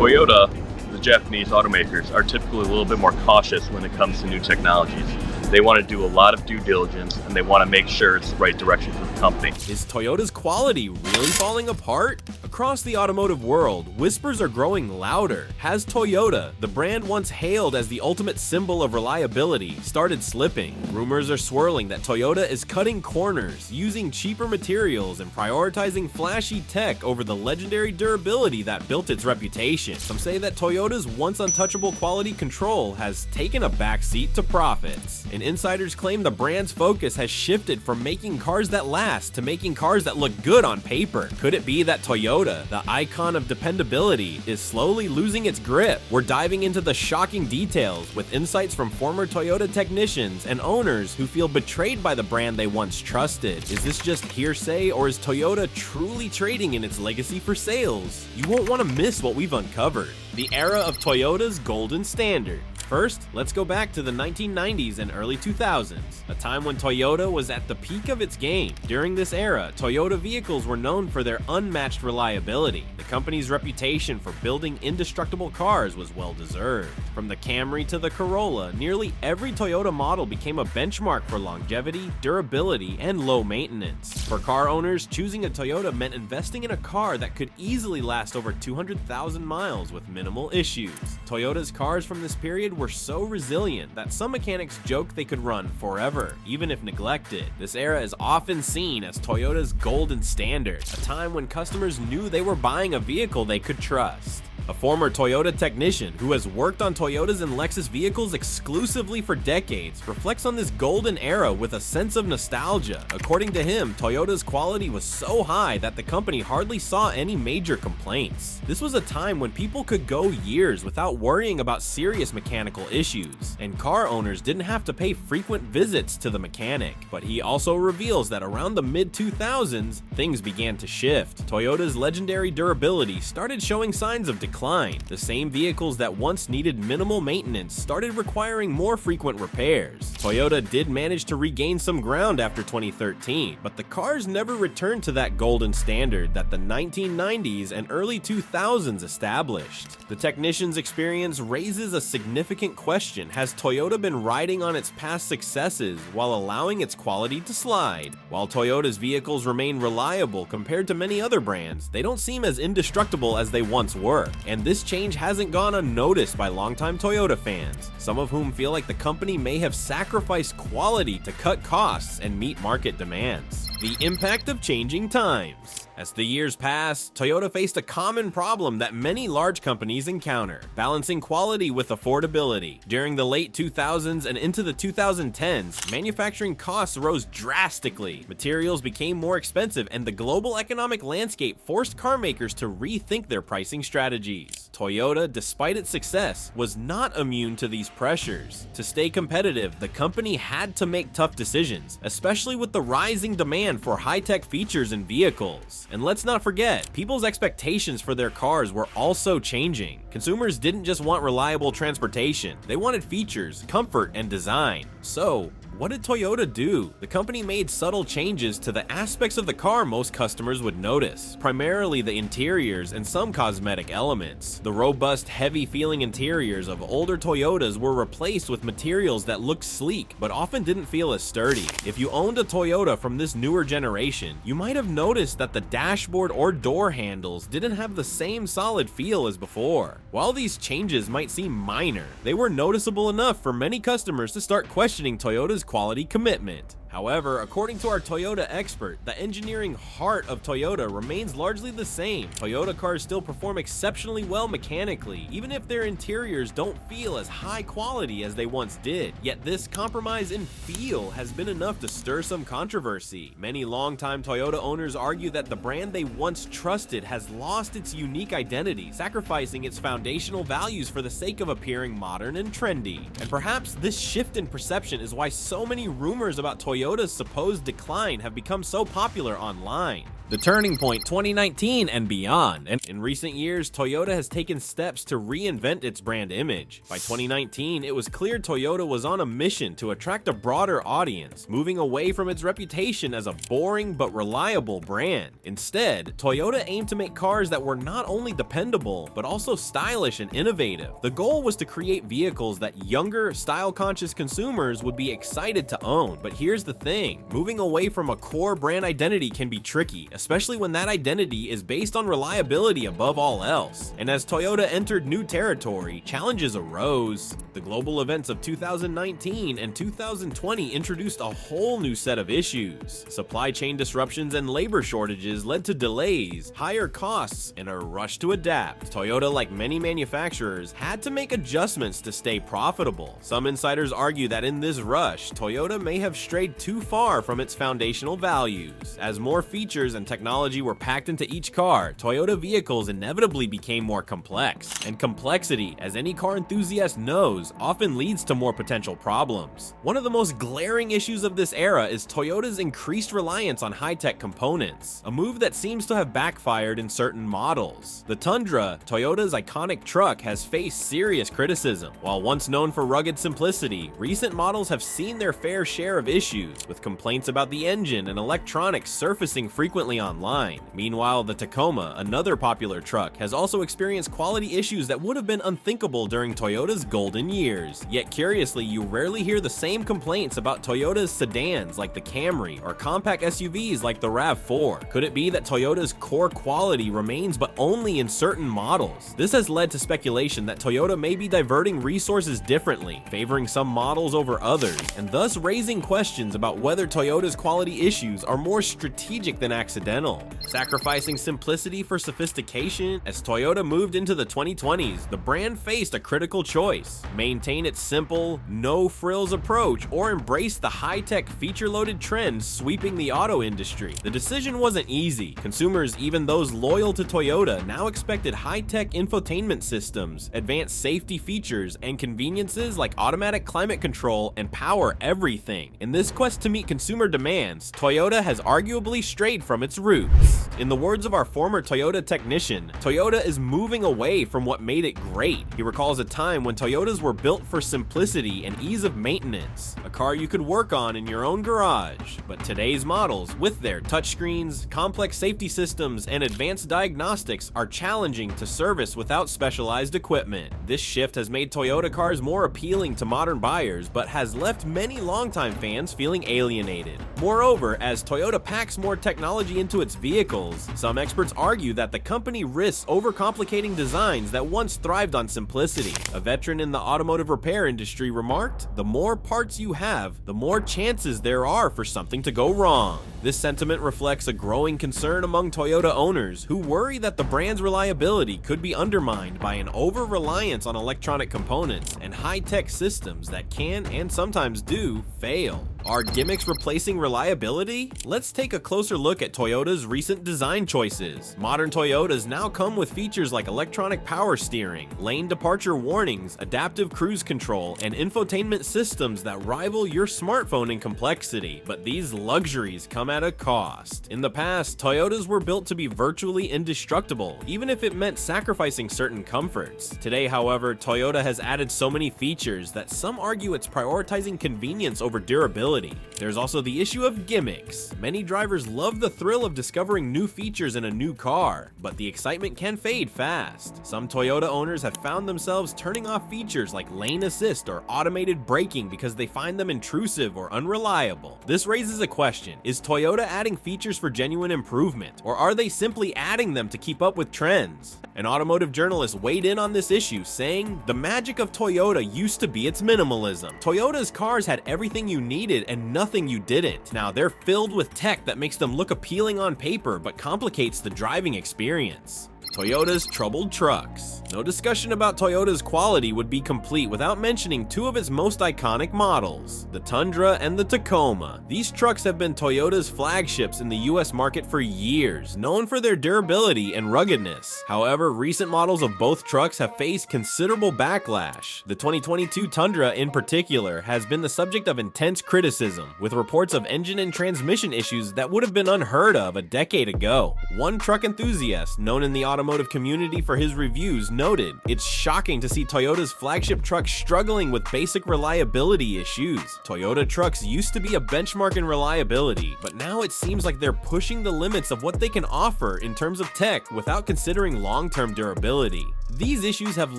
Toyota, the Japanese automakers, are typically a little bit more cautious when it comes to new technologies. They want to do a lot of due diligence, and they want to make sure it's the right direction for the company. Is Toyota's quality really falling apart? Across the automotive world, whispers are growing louder. Has Toyota, the brand once hailed as the ultimate symbol of reliability, started slipping? Rumors are swirling that Toyota is cutting corners, using cheaper materials, and prioritizing flashy tech over the legendary durability that built its reputation. Some say that Toyota's once untouchable quality control has taken a backseat to profits. And insiders claim the brand's focus has shifted from making cars that last to making cars that look good on paper. Could it be that Toyota, the icon of dependability, is slowly losing its grip? We're diving into the shocking details with insights from former Toyota technicians and owners who feel betrayed by the brand they once trusted. Is this just hearsay, or is Toyota truly trading in its legacy for sales? You won't want to miss what we've uncovered. The era of Toyota's golden standard. First, let's go back to the 1990s and early 2000s, a time when Toyota was at the peak of its game. During this era, Toyota vehicles were known for their unmatched reliability. The company's reputation for building indestructible cars was well deserved. From the Camry to the Corolla, nearly every Toyota model became a benchmark for longevity, durability, and low maintenance. For car owners, choosing a Toyota meant investing in a car that could easily last over 200,000 miles with minimal issues. Toyota's cars from this period were so resilient that some mechanics joke they could run forever, even if neglected. This era is often seen as Toyota's golden standard, a time when customers knew they were buying a vehicle they could trust. A former Toyota technician who has worked on Toyotas and Lexus vehicles exclusively for decades reflects on this golden era with a sense of nostalgia. According to him, Toyota's quality was so high that the company hardly saw any major complaints. This was a time when people could go years without worrying about serious mechanical issues, and car owners didn't have to pay frequent visits to the mechanic. But he also reveals that around the mid-2000s, things began to shift. Toyota's legendary durability started showing signs of decline. The same vehicles that once needed minimal maintenance started requiring more frequent repairs. Toyota did manage to regain some ground after 2013, but the cars never returned to that golden standard that the 1990s and early 2000s established. The technician's experience raises a significant question. Has Toyota been riding on its past successes while allowing its quality to slide? While Toyota's vehicles remain reliable compared to many other brands, they don't seem as indestructible as they once were. And this change hasn't gone unnoticed by longtime Toyota fans, some of whom feel like the company may have sacrificed quality to cut costs and meet market demands. The impact of changing times. As the years passed, Toyota faced a common problem that many large companies encounter: balancing quality with affordability. During the late 2000s and into the 2010s, manufacturing costs rose drastically. Materials became more expensive, and the global economic landscape forced car makers to rethink their pricing strategies. Toyota, despite its success, was not immune to these pressures. To stay competitive, the company had to make tough decisions, especially with the rising demand for high-tech features in vehicles. And let's not forget, people's expectations for their cars were also changing. Consumers didn't just want reliable transportation, they wanted features, comfort, and design. So, what did Toyota do? The company made subtle changes to the aspects of the car most customers would notice, primarily the interiors and some cosmetic elements. The robust, heavy-feeling interiors of older Toyotas were replaced with materials that looked sleek, but often didn't feel as sturdy. If you owned a Toyota from this newer generation, you might have noticed that the dashboard or door handles didn't have the same solid feel as before. While these changes might seem minor, they were noticeable enough for many customers to start questioning Toyota's quality commitment. However, according to our Toyota expert, the engineering heart of Toyota remains largely the same. Toyota cars still perform exceptionally well mechanically, even if their interiors don't feel as high quality as they once did. Yet this compromise in feel has been enough to stir some controversy. Many longtime Toyota owners argue that the brand they once trusted has lost its unique identity, sacrificing its foundational values for the sake of appearing modern and trendy. And perhaps this shift in perception is why so many rumors about Toyota's supposed decline have become so popular online. The turning point 2019 and beyond. And in recent years, Toyota has taken steps to reinvent its brand image. By 2019, it was clear Toyota was on a mission to attract a broader audience, moving away from its reputation as a boring but reliable brand. Instead, Toyota aimed to make cars that were not only dependable, but also stylish and innovative. The goal was to create vehicles that younger, style-conscious consumers would be excited to own. But here's the thing, moving away from a core brand identity can be tricky, especially when that identity is based on reliability above all else. And as Toyota entered new territory, challenges arose. The global events of 2019 and 2020 introduced a whole new set of issues. Supply chain disruptions and labor shortages led to delays, higher costs, and a rush to adapt. Toyota, like many manufacturers, had to make adjustments to stay profitable. Some insiders argue that in this rush, Toyota may have strayed too far from its foundational values. As more features and technology were packed into each car, Toyota vehicles inevitably became more complex. And complexity, as any car enthusiast knows, often leads to more potential problems. One of the most glaring issues of this era is Toyota's increased reliance on high-tech components, a move that seems to have backfired in certain models. The Tundra, Toyota's iconic truck, has faced serious criticism. While once known for rugged simplicity, recent models have seen their fair share of issues, with complaints about the engine and electronics surfacing frequently online. Meanwhile, the Tacoma, another popular truck, has also experienced quality issues that would have been unthinkable during Toyota's golden years. Yet curiously, you rarely hear the same complaints about Toyota's sedans like the Camry or compact SUVs like the RAV4. Could it be that Toyota's core quality remains but only in certain models? This has led to speculation that Toyota may be diverting resources differently, favoring some models over others, and thus raising questions about whether Toyota's quality issues are more strategic than accidental. Sacrificing simplicity for sophistication? As Toyota moved into the 2020s, the brand faced a critical choice: maintain its simple, no-frills approach or embrace the high-tech, feature-loaded trends sweeping the auto industry. The decision wasn't easy. Consumers, even those loyal to Toyota, now expected high-tech infotainment systems, advanced safety features, and conveniences like automatic climate control and power everything. In this quest to meet consumer demands, Toyota has arguably strayed from its roots. In the words of our former Toyota technician, Toyota is moving away from what made it great. He recalls a time when Toyotas were built for simplicity and ease of maintenance, a car you could work on in your own garage. But today's models, with their touchscreens, complex safety systems, and advanced diagnostics, are challenging to service without specialized equipment. This shift has made Toyota cars more appealing to modern buyers, but has left many longtime fans feeling alienated. Moreover, as Toyota packs more technology into its vehicles, some experts argue that the company risks overcomplicating designs that once thrived on simplicity. A veteran in the automotive repair industry remarked, "The more parts you have, the more chances there are for something to go wrong." This sentiment reflects a growing concern among Toyota owners who worry that the brand's reliability could be undermined by an over-reliance on electronic components and high-tech systems that can, and sometimes do, fail. Are gimmicks replacing reliability? Let's take a closer look at Toyota's recent design choices. Modern Toyotas now come with features like electronic power steering, lane departure warnings, adaptive cruise control, and infotainment systems that rival your smartphone in complexity. But these luxuries come at a cost. In the past, Toyotas were built to be virtually indestructible, even if it meant sacrificing certain comforts. Today, however, Toyota has added so many features that some argue it's prioritizing convenience over durability. There's also the issue of gimmicks. Many drivers love the thrill of discovering new features in a new car, but the excitement can fade fast. Some Toyota owners have found themselves turning off features like lane assist or automated braking because they find them intrusive or unreliable. This raises a question: is Toyota adding features for genuine improvement, or are they simply adding them to keep up with trends? An automotive journalist weighed in on this issue, saying, "The magic of Toyota used to be its minimalism. Toyota's cars had everything you needed and nothing you didn't. Now they're filled with tech that makes them look appealing on paper but complicates the driving experience." Toyota's troubled trucks. No discussion about Toyota's quality would be complete without mentioning two of its most iconic models, the Tundra and the Tacoma. These trucks have been Toyota's flagships in the US market for years, known for their durability and ruggedness. However, recent models of both trucks have faced considerable backlash. The 2022 Tundra in particular has been the subject of intense criticism, with reports of engine and transmission issues that would have been unheard of a decade ago. One truck enthusiast, known in the automotive community for his reviews, noted, "It's shocking to see Toyota's flagship truck struggling with basic reliability issues. Toyota trucks used to be a benchmark in reliability, but now it seems like they're pushing the limits of what they can offer in terms of tech without considering long-term durability." These issues have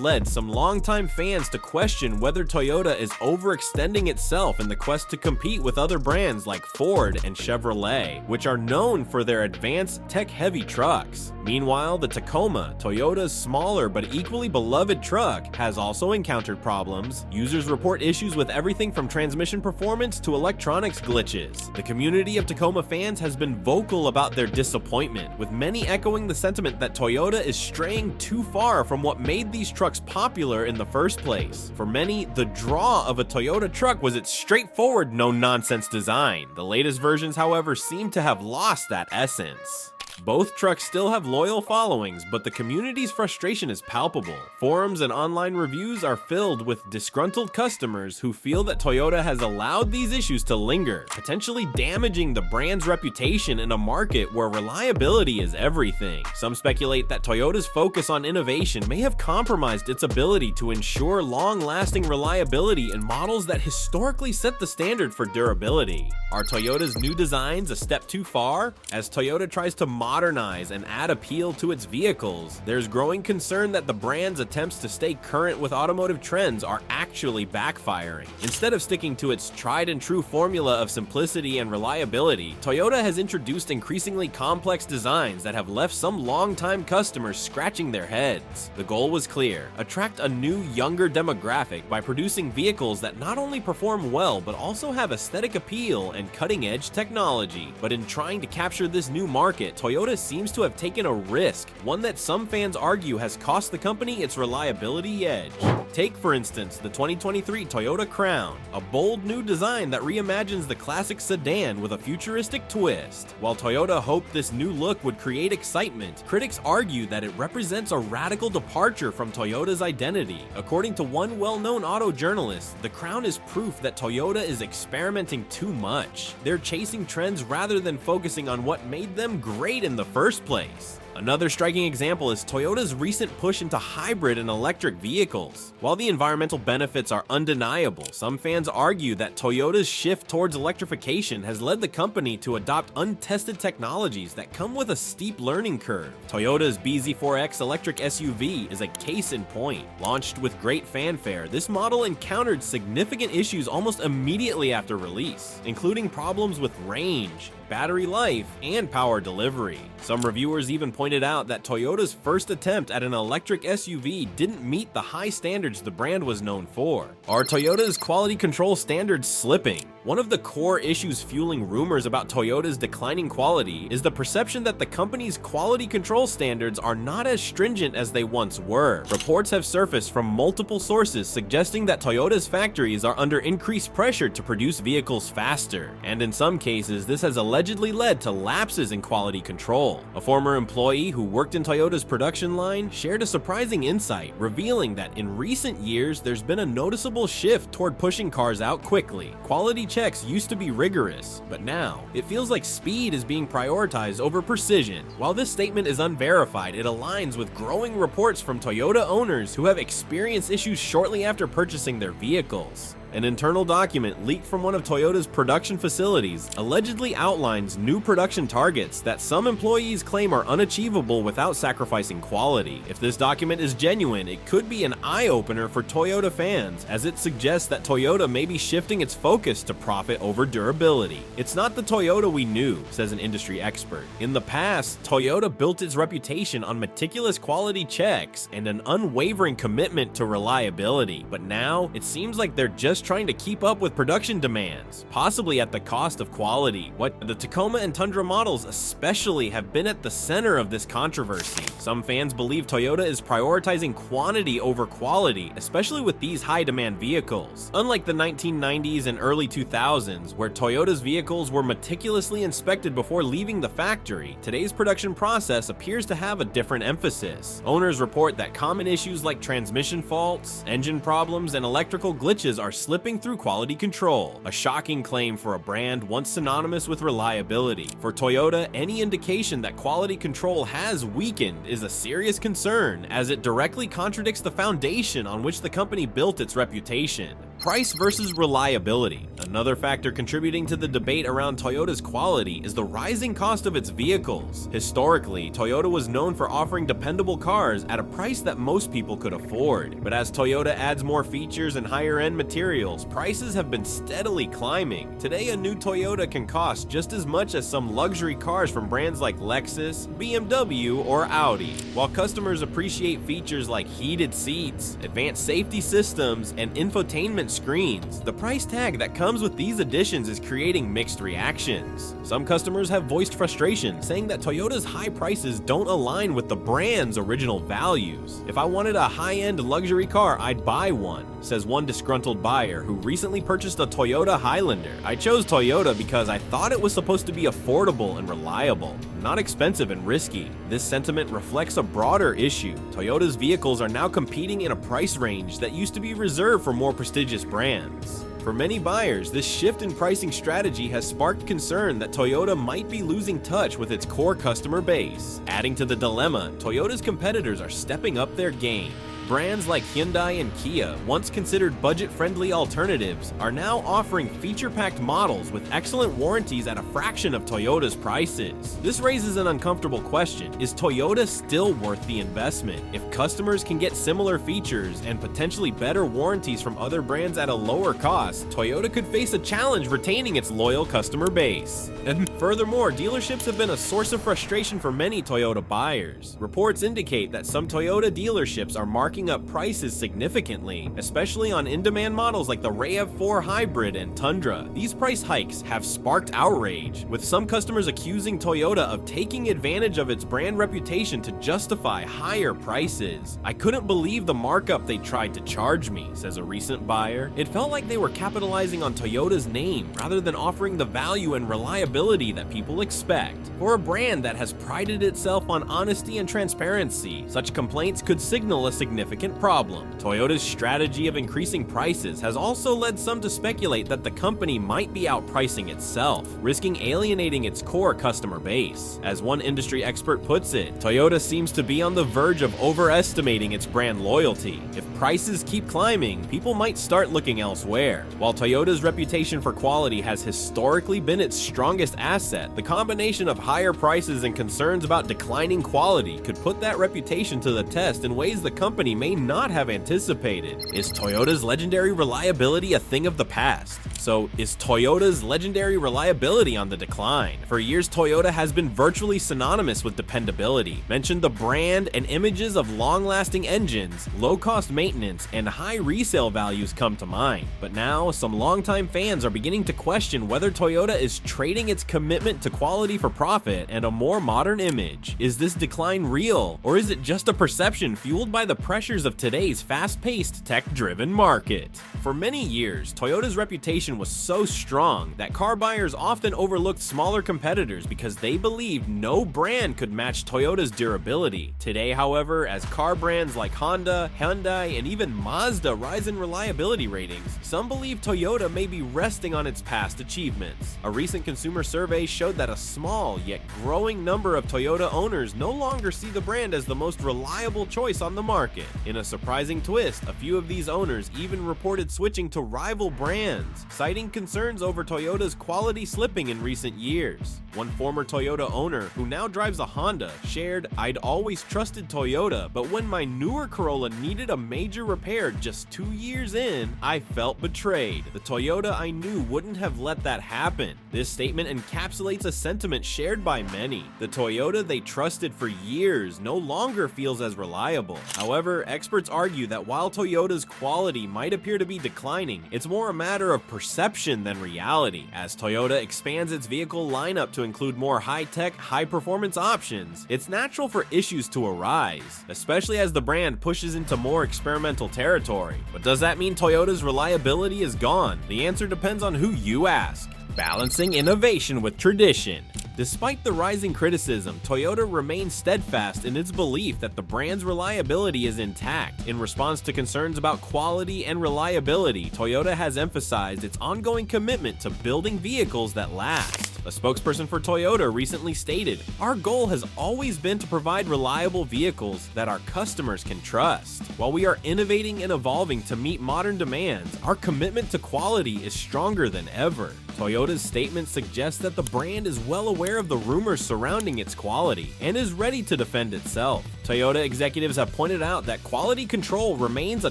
led some longtime fans to question whether Toyota is overextending itself in the quest to compete with other brands like Ford and Chevrolet, which are known for their advanced, tech-heavy trucks. Meanwhile, the Tacoma, Toyota's smaller but equally beloved truck, has also encountered problems. Users report issues with everything from transmission performance to electronics glitches. The community of Tacoma fans has been vocal about their disappointment, with many echoing the sentiment that Toyota is straying too far from what made these trucks popular in the first place. For many, the draw of a Toyota truck was its straightforward, no-nonsense design. The latest versions, however, seem to have lost that essence. Both trucks still have loyal followings, but the community's frustration is palpable. Forums and online reviews are filled with disgruntled customers who feel that Toyota has allowed these issues to linger, potentially damaging the brand's reputation in a market where reliability is everything. Some speculate that Toyota's focus on innovation may have compromised its ability to ensure long-lasting reliability in models that historically set the standard for durability. Are Toyota's new designs a step too far? As Toyota tries to modernize and add appeal to its vehicles, there's growing concern that the brand's attempts to stay current with automotive trends are actually backfiring. Instead of sticking to its tried and true formula of simplicity and reliability, Toyota has introduced increasingly complex designs that have left some longtime customers scratching their heads. The goal was clear: attract a new, younger demographic by producing vehicles that not only perform well but also have aesthetic appeal and cutting-edge technology. But in trying to capture this new market, Toyota seems to have taken a risk, one that some fans argue has cost the company its reliability edge. Take, for instance, the 2023 Toyota Crown, a bold new design that reimagines the classic sedan with a futuristic twist. While Toyota hoped this new look would create excitement, critics argue that it represents a radical departure from Toyota's identity. According to one well-known auto journalist, the Crown is proof that Toyota is experimenting too much. They're chasing trends rather than focusing on what made them great in the first place. Another striking example is Toyota's recent push into hybrid and electric vehicles. While the environmental benefits are undeniable, some fans argue that Toyota's shift towards electrification has led the company to adopt untested technologies that come with a steep learning curve. Toyota's BZ4X electric SUV is a case in point. Launched with great fanfare, this model encountered significant issues almost immediately after release, including problems with range, battery life, and power delivery. Some reviewers even pointed out that Toyota's first attempt at an electric SUV didn't meet the high standards the brand was known for. Are Toyota's quality control standards slipping? One of the core issues fueling rumors about Toyota's declining quality is the perception that the company's quality control standards are not as stringent as they once were. Reports have surfaced from multiple sources suggesting that Toyota's factories are under increased pressure to produce vehicles faster, and in some cases this has allegedly led to lapses in quality control. A former employee who worked in Toyota's production line shared a surprising insight, revealing that in recent years there's been a noticeable shift toward pushing cars out quickly. Quality checks used to be rigorous, but now it feels like speed is being prioritized over precision. While this statement is unverified, it aligns with growing reports from Toyota owners who have experienced issues shortly after purchasing their vehicles. An internal document leaked from one of Toyota's production facilities allegedly outlines new production targets that some employees claim are unachievable without sacrificing quality. If this document is genuine, it could be an eye-opener for Toyota fans, as it suggests that Toyota may be shifting its focus to profit over durability. It's not the Toyota we knew, says an industry expert. In the past, Toyota built its reputation on meticulous quality checks and an unwavering commitment to reliability, but now it seems like they're just just trying to keep up with production demands, possibly at the cost of quality. The Tacoma and Tundra models especially have been at the center of this controversy. Some fans believe Toyota is prioritizing quantity over quality, especially with these high-demand vehicles. Unlike the 1990s and early 2000s, where Toyota's vehicles were meticulously inspected before leaving the factory, today's production process appears to have a different emphasis. Owners report that common issues like transmission faults, engine problems, and electrical glitches are slipping through quality control, a shocking claim for a brand once synonymous with reliability. For Toyota, any indication that quality control has weakened is a serious concern, as it directly contradicts the foundation on which the company built its reputation. Price versus reliability. Another factor contributing to the debate around Toyota's quality is the rising cost of its vehicles. Historically, Toyota was known for offering dependable cars at a price that most people could afford. But as Toyota adds more features and higher-end materials, prices have been steadily climbing. Today, a new Toyota can cost just as much as some luxury cars from brands like Lexus, BMW, or Audi. While customers appreciate features like heated seats, advanced safety systems, and infotainment screens, the price tag that comes with these additions is creating mixed reactions. Some customers have voiced frustration, saying that Toyota's high prices don't align with the brand's original values. "If I wanted a high-end luxury car, I'd buy one," says one disgruntled buyer who recently purchased a Toyota Highlander. "I chose Toyota because I thought it was supposed to be affordable and reliable, not expensive and risky." This sentiment reflects a broader issue. Toyota's vehicles are now competing in a price range that used to be reserved for more prestigious brands. For many buyers, this shift in pricing strategy has sparked concern that Toyota might be losing touch with its core customer base. Adding to the dilemma, Toyota's competitors are stepping up their game. Brands like Hyundai and Kia, once considered budget-friendly alternatives, are now offering feature-packed models with excellent warranties at a fraction of Toyota's prices. This raises an uncomfortable question: is Toyota still worth the investment? If customers can get similar features and potentially better warranties from other brands at a lower cost, Toyota could face a challenge retaining its loyal customer base. And furthermore, dealerships have been a source of frustration for many Toyota buyers. Reports indicate that some Toyota dealerships are marking up prices significantly, especially on in-demand models like the RAV4 Hybrid and Tundra. These price hikes have sparked outrage, with some customers accusing Toyota of taking advantage of its brand reputation to justify higher prices. "I couldn't believe the markup they tried to charge me," says a recent buyer. "It felt like they were capitalizing on Toyota's name rather than offering the value and reliability that people expect." For a brand that has prided itself on honesty and transparency, such complaints could signal a significant problem. Toyota's strategy of increasing prices has also led some to speculate that the company might be outpricing itself, risking alienating its core customer base. As one industry expert puts it, Toyota seems to be on the verge of overestimating its brand loyalty. If prices keep climbing, people might start looking elsewhere. While Toyota's reputation for quality has historically been its strongest asset, the combination of higher prices and concerns about declining quality could put that reputation to the test in ways the company may not have anticipated. Is Toyota's legendary reliability a thing of the past? So, is Toyota's legendary reliability on the decline? For years, Toyota has been virtually synonymous with dependability. Mention the brand and images of long-lasting engines, low-cost maintenance, and high resale values come to mind. But now, some longtime fans are beginning to question whether Toyota is trading its commitment to quality for profit and a more modern image. Is this decline real, or is it just a perception fueled by the pressures of today's fast-paced, tech-driven market? For many years, Toyota's reputation was so strong that car buyers often overlooked smaller competitors because they believed no brand could match Toyota's durability. Today, however, as car brands like Honda, Hyundai, and even Mazda rise in reliability ratings, some believe Toyota may be resting on its past achievements. A recent consumer survey showed that a small yet growing number of Toyota owners no longer see the brand as the most reliable choice on the market. In a surprising twist, a few of these owners even reported switching to rival brands, citing concerns over Toyota's quality slipping in recent years. One former Toyota owner, who now drives a Honda, shared, "I'd always trusted Toyota, but when my newer Corolla needed a major repair just 2 years in, I felt betrayed. The Toyota I knew wouldn't have let that happen." This statement encapsulates a sentiment shared by many. The Toyota they trusted for years no longer feels as reliable. However, experts argue that while Toyota's quality might appear to be declining, it's more a matter of perception than reality. As Toyota expands its vehicle lineup to include more high-tech, high-performance options, it's natural for issues to arise, especially as the brand pushes into more experimental territory. But does that mean Toyota's reliability is gone? The answer depends on who you ask. Balancing innovation with tradition. Despite the rising criticism, Toyota remains steadfast in its belief that the brand's reliability is intact. In response to concerns about quality and reliability, Toyota has emphasized its ongoing commitment to building vehicles that last. A spokesperson for Toyota recently stated, "Our goal has always been to provide reliable vehicles that our customers can trust. While we are innovating and evolving to meet modern demands, our commitment to quality is stronger than ever." Toyota's statement suggests that the brand is well aware of the rumors surrounding its quality and is ready to defend itself. Toyota executives have pointed out that quality control remains a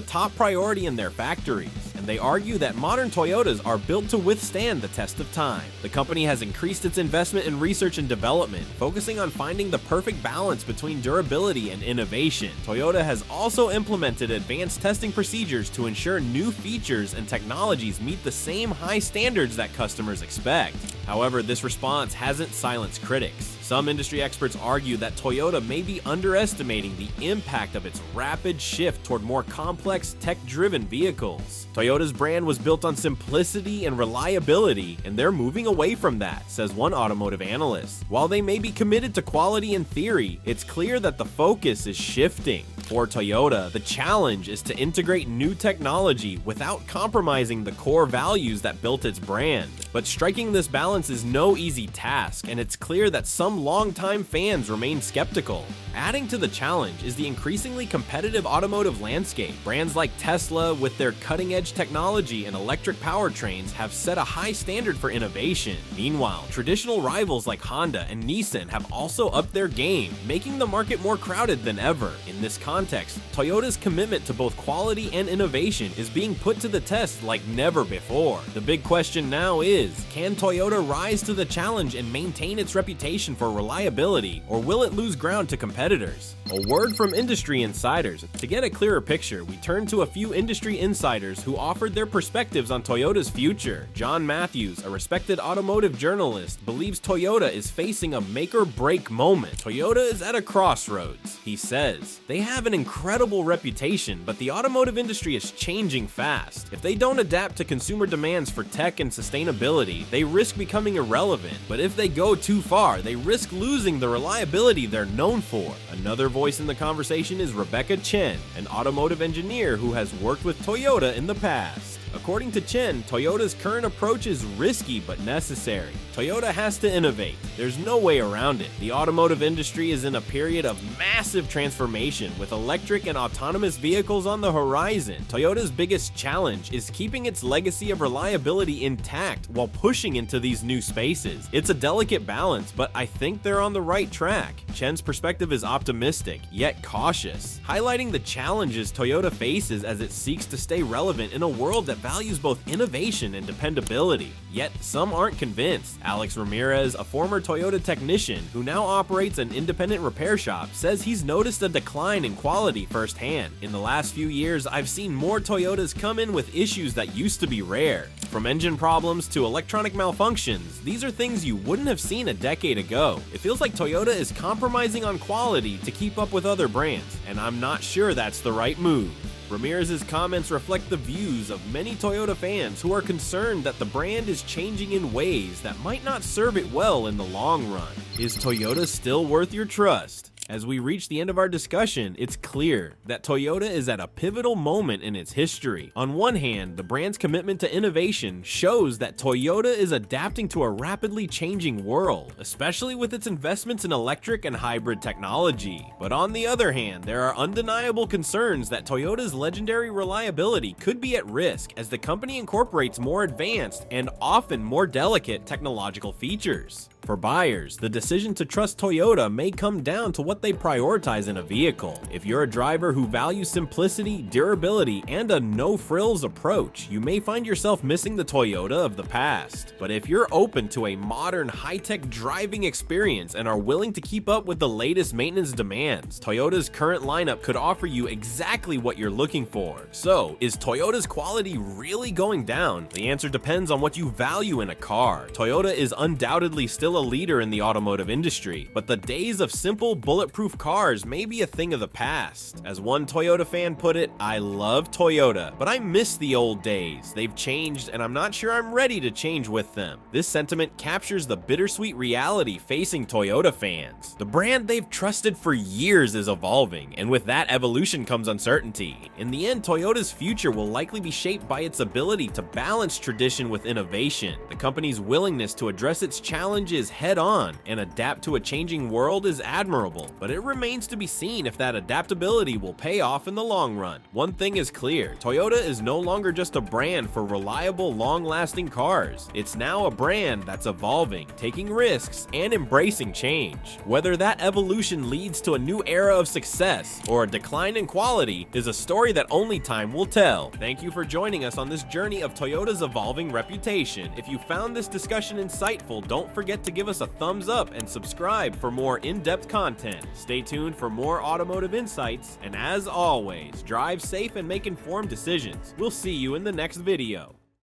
top priority in their factories, and they argue that modern Toyotas are built to withstand the test of time. The company has increased its investment in research and development, focusing on finding the perfect balance between durability and innovation. Toyota has also implemented advanced testing procedures to ensure new features and technologies meet the same high standards that customers expect. However, this response hasn't silenced critics. Some industry experts argue that Toyota may be underestimating the impact of its rapid shift toward more complex, tech-driven vehicles. Toyota's brand was built on simplicity and reliability, and they're moving away from that, says one automotive analyst. While they may be committed to quality in theory, it's clear that the focus is shifting. For Toyota, the challenge is to integrate new technology without compromising the core values that built its brand. But striking this balance is no easy task, and it's clear that some longtime fans remain skeptical. Adding to the challenge is the increasingly competitive automotive landscape. Brands like Tesla, with their cutting-edge technology and electric powertrains, have set a high standard for innovation. Meanwhile, traditional rivals like Honda and Nissan have also upped their game, making the market more crowded than ever. In this context, Toyota's commitment to both quality and innovation is being put to the test like never before. The big question now is, can Toyota rise to the challenge and maintain its reputation for reliability, or will it lose ground to competitors? A word from industry insiders. To get a clearer picture, we turn to a few industry insiders who offered their perspectives on Toyota's future. John Matthews, a respected automotive journalist, believes Toyota is facing a make-or-break moment. Toyota is at a crossroads. He says, "They have an incredible reputation, but the automotive industry is changing fast. If they don't adapt to consumer demands for tech and sustainability, they risk becoming irrelevant. But if they go too far, they risk losing the reliability they're known for." Another voice in the conversation is Rebecca Chen, an automotive engineer who has worked with Toyota in the past. According to Chen, Toyota's current approach is risky but necessary. Toyota has to innovate. There's no way around it. The automotive industry is in a period of massive transformation, with electric and autonomous vehicles on the horizon. Toyota's biggest challenge is keeping its legacy of reliability intact while pushing into these new spaces. It's a delicate balance, but I think they're on the right track. Chen's perspective is optimistic, yet cautious, highlighting the challenges Toyota faces as it seeks to stay relevant in a world that values both innovation and dependability. Yet some aren't convinced. Alex Ramirez, a former Toyota technician who now operates an independent repair shop, says he's noticed a decline in quality firsthand. "In the last few years, I've seen more Toyotas come in with issues that used to be rare. From engine problems to electronic malfunctions, these are things you wouldn't have seen a decade ago. It feels like Toyota is compromising on quality to keep up with other brands, and I'm not sure that's the right move." Ramirez's comments reflect the views of many Toyota fans who are concerned that the brand is changing in ways that might not serve it well in the long run. Is Toyota still worth your trust? As we reach the end of our discussion, it's clear that Toyota is at a pivotal moment in its history. On one hand, the brand's commitment to innovation shows that Toyota is adapting to a rapidly changing world, especially with its investments in electric and hybrid technology. But on the other hand, there are undeniable concerns that Toyota's legendary reliability could be at risk as the company incorporates more advanced and often more delicate technological features. For buyers, the decision to trust Toyota may come down to what they prioritize in a vehicle. If you're a driver who values simplicity, durability, and a no-frills approach, you may find yourself missing the Toyota of the past. But if you're open to a modern, high-tech driving experience and are willing to keep up with the latest maintenance demands, Toyota's current lineup could offer you exactly what you're looking for. So, is Toyota's quality really going down? The answer depends on what you value in a car. Toyota is undoubtedly still a leader in the automotive industry, but the days of simple, bulletproof cars may be a thing of the past. As one Toyota fan put it, "I love Toyota, but I miss the old days. They've changed, and I'm not sure I'm ready to change with them." This sentiment captures the bittersweet reality facing Toyota fans. The brand they've trusted for years is evolving, and with that evolution comes uncertainty. In the end, Toyota's future will likely be shaped by its ability to balance tradition with innovation. The company's willingness to address its challenges head-on and adapt to a changing world is admirable, but it remains to be seen if that adaptability will pay off in the long run. One thing is clear, Toyota is no longer just a brand for reliable, long-lasting cars. It's now a brand that's evolving, taking risks, and embracing change. Whether that evolution leads to a new era of success or a decline in quality is a story that only time will tell. Thank you for joining us on this journey of Toyota's evolving reputation. If you found this discussion insightful, don't forget to give us a thumbs up and subscribe for more in-depth content. Stay tuned for more automotive insights, and as always, drive safe and make informed decisions. We'll see you in the next video.